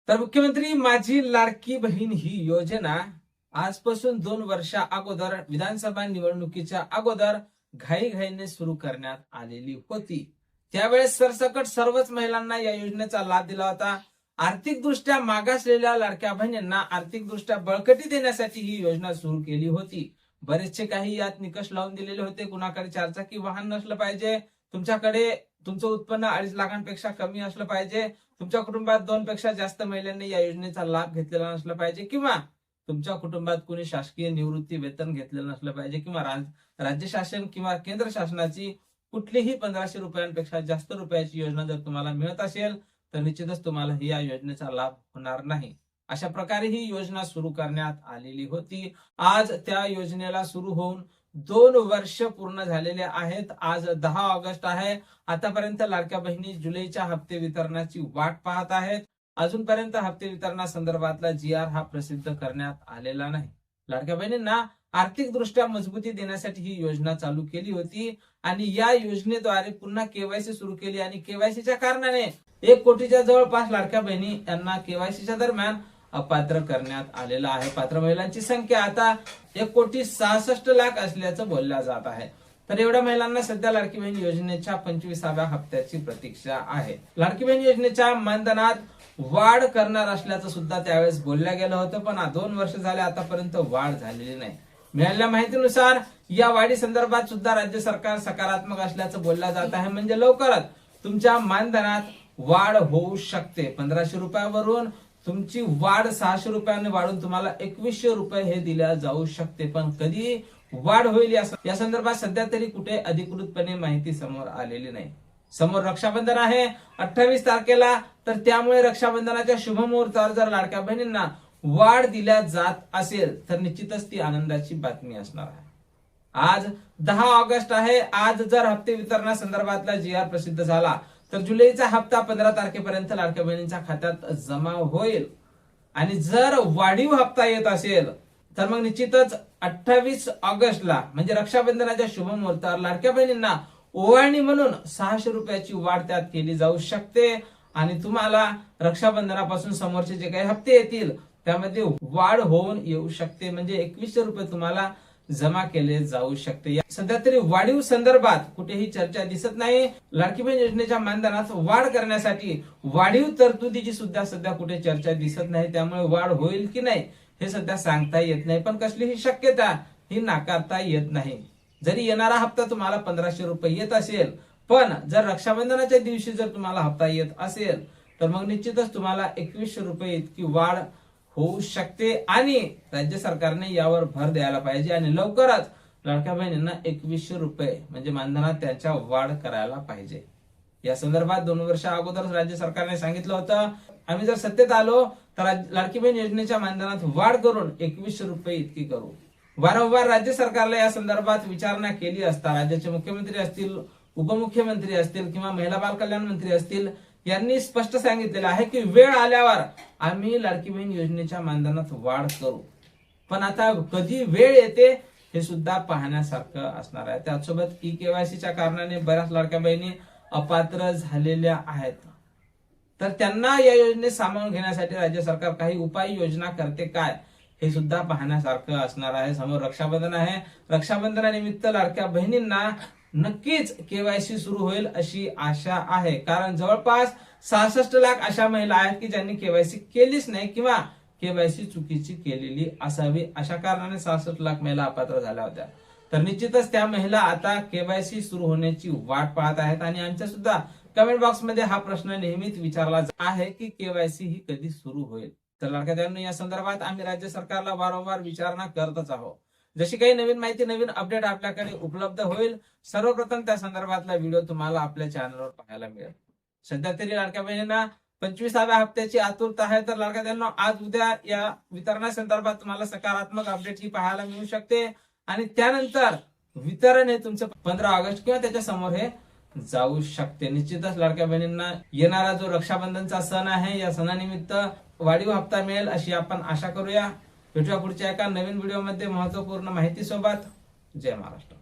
तर मुख्यमंत्री माझी लाडकी बहीण ही योजना आजपासून 2 वर्षा अगोदर विधानसभा निवडणुकीच्या अगोदर घाईघाईने सुरू करण्यात आलेली होती। त्यावेळेस सरसकट सर्वच महिलांना या योजनेचा लाभ दिला होता। आर्थिकदृष्ट्या मागासलेल्या लाडक्या बहिणींना आर्थिकदृष्ट्या बळकटी देण्यासाठी ही योजना सुरू केली होती। बरेचसे काही यात निकष लावून दिलेले होते। कुणाकडे 4 चाकी वाहन नसलं पाहिजे, तुमच्याकडे तुमचं उत्पन्न 2.5 लाखांपेक्षा कमी असलं पाहिजे, तुमच्या कुटुंबात 2 पेक्षा जास्त महिलांनी या योजनेचा लाभ घेतलेला नसला पाहिजे, किंवा तुमच्या कुटुंबात कोणी शासकीय निवृत्ती वेतन घेतलेलं नसलं पाहिजे, किंवा राज्य शासन किंवा केंद्र शासनाची कुठलीही 1500 रुपयांपेक्षा जास्त रुपयाची योजना जर तुम्हाला मिळत असेल तर निश्चितच तुम्हाला या योजनेचा लाभ होणार नाही। अशा प्रकारे ही योजना सुरू करण्यात आलेली होती। आज त्या योजनेला सुरू होऊन 2 वर्ष पूर्ण झालेले आहेत। आज 10 ऑगस्ट आहे। आतापर्यंत लाडक्या बहिणी जुलैच्या हप्ते वितरणाची वाट पाहत आहेत। अजूनपर्यंत हप्ते वितरणासंदर्भातला GR हा प्रसिद्ध करण्यात आलेला नाही। लाडक्या बहिणींना आर्थिकदृष्ट्या मजबूती देण्यासाठी ही योजना चालू केली होती आणि या योजनेद्वारे पुन्हा केवायसी सुरू केली आणि केवायसीच्या कारणाने 1 कोटीच्या जवळपास लाडक्या बहिणी यांना केवायसीच्या दरम्यान अपात्र करण्यात आलेला आहे। पात्र महिलांची संख्या आता 1,66,00,000 असल्याचं बोलल्या जात आहे। तर एवढ्या महिलांना सध्या लाडकी बहीण योजनेच्या 25व्या हप्त्याची प्रतीक्षा आहे। लाडकी बहीण योजनेच्या मानधनात वाढ करणार असल्याचं सुद्धा त्यावेळेस बोलल्या गेलं होतं, पण 2 वर्ष झाले आतापर्यंत वाढ झालेली नाही। मिळालेल्या माहितीनुसार या वाढी संदर्भात सुद्धा राज्य सरकार सकारात्मक असल्याचं बोललं जात आहे। म्हणजे लवकरच तुमच्या मानधनात वाढ होऊ शकते। 1500 रुपयावरून तुमची वाढ 600 रुपयांनी वाढून तुम्हाला 2100 रुपये हे दिल्या जाऊ शकते। पण कधी वाढ होईल या संदर्भात सध्या तरी कुठे अधिकृतपणे माहिती समोर आलेली नाही। समोर रक्षाबंधन आहे 28 तारखेला, तर त्यामुळे रक्षाबंधनाच्या शुभ मुहूर्तावर जर लाडक्या बहिणींना वाढ दिल्या जात असेल तर निश्चितच ती आनंदाची बातमी असणार आहे। आज 10 ऑगस्ट आहे। आज जर हप्ते वितरणासंदर्भातला GR प्रसिद्ध झाला तर जुलैचा हप्ता 15 तारखेपर्यंत लाडक्या बहिणींच्या खात्यात जमा होईल आणि जर वाढीव हप्ता येत असेल तर मग निश्चितच 28 ऑगस्टला म्हणजे रक्षाबंधनाच्या शुभ मुहूर्तावर लाडक्या बहिणींना ओवाळणी म्हणून 600 रुपयाची वाढ त्यात केली जाऊ शकते आणि तुम्हाला रक्षाबंधनापासून समोरचे जे काही हप्ते येतील त्यामध्ये वाढ होऊन येऊ शकते। म्हणजे 2100 रुपये तुम्हाला जमा केले जाऊ शकते। सध्या तरी वाढीव संदर्भात कुठेही चर्चा दिसत नाही। लाडकी बहीण योजनेच्या मानधनात वाढ करण्यासाठी वाढीव तरतुदीची सुद्धा सध्या कुठे चर्चा दिसत नाही। त्यामुळे वाढ होईल की नाही हे सध्या सांगता येत नाही, पण कसलीही शक्यता ही नाकारता येत नाही। जरी येणारा हप्ता तुम्हाला 1500 रुपये येत असेल, पण जर रक्षाबंधनाच्या दिवशी जर तुम्हाला हप्ता येत असेल तर मग निश्चितच तुम्हाला 2100 रुपये इतकी वाढ होऊ शकते आणि राज्य सरकारने यावर भर द्यायला पाहिजे आणि लवकरच लाडक्या बहिणींना 2100 रुपये म्हणजे मानधनात त्याच्या वाढ करायला पाहिजे। या संदर्भात 2 वर्ष अगोदर राज्य सरकारने सांगितलं होतं, आम्ही जर सत्तेत आलो तर लाडकी बहीण योजनेच्या मानधनात वाढ करून 2100 रुपये इतकी करू। वारंवार राज्य सरकारला या संदर्भात विचारणा केली असता राज्याचे मुख्यमंत्री असतील, उपमुख्यमंत्री असतील किंवा महिला बाल कल्याण मंत्री असतील यांनी स्पष्ट सांगितलेलं आहे की वेळ आल्यावर आम्ही लाडकी बहीण योजनेच्या मानधनात वाढ करू। पण आता कधी वेळ येते हे सुद्धा पाहण्यासारखं असणार आहे। त्यासोबत केवायसीच्या कारणाने बऱ्याच लाडक्या बहिणी अपात्र झालेल्या आहेत, तर त्यांना या योजनेत सामावून घेण्यासाठी राज्य सरकार काही उपाययोजना करते काय हे सुद्धा पाहण्यासारखं असणार आहे। समोर रक्षाबंधन आहे। रक्षाबंधनानिमित्त लाडक्या बहिणींना नक्कीच केवायसी सुरू होईल अशी आशा आहे, कारण जवळपास 66 लाख अशा महिला आहेत की ज्यांनी केवायसी केलीच नाही किंवा केवायसी चुकीची केलेली असावी। अशा कारणाने 66 लाख महिला अपात्र झाल्या होत्या। तर निश्चितच त्या महिला आता केवायसी सुरू होण्याची वाट पाहत आहेत आणि आमच्या सुद्धा कमेंट बॉक्स मध्ये हा प्रश्न नेहमीच विचारला आहे की केवायसी ही कधी सुरू होईल। तर लाडक्या बहिणींनो, या संदर्भात आम्ही राज्य सरकारला वारंवार विचारणा करतच आहोत। जशी काही नवीन माहिती, नवीन अपडेट आपल्याकडे उपलब्ध होईल सर्वप्रथम त्या संदर्भातला व्हिडिओ तुम्हाला आपल्या चॅनलवर पाहायला मिळेल। सध्या तरी लाडक्या बहिणींना 25व्या हप्त्याची आतुरता आहे, तर लाडक्या बहिणींनो आज उद्या या वितरणासंदर्भात तुम्हाला सकारात्मक अपडेट ही पाहायला मिळू शकते आणि त्यानंतर वितरण हे तुमचं 15 ऑगस्ट किंवा त्याच्या समोर हे जाऊ शकते। निश्चितच लाडक्या बहिणींना येणारा जो रक्षाबंधनचा सण आहे या सणानिमित्त वाढीव हप्ता मिळेल अशी आपण आशा करूया। भेटूया पुढच्या एका नवीन व्हिडिओमध्ये महत्त्वपूर्ण माहिती सोबत। जय महाराष्ट्र।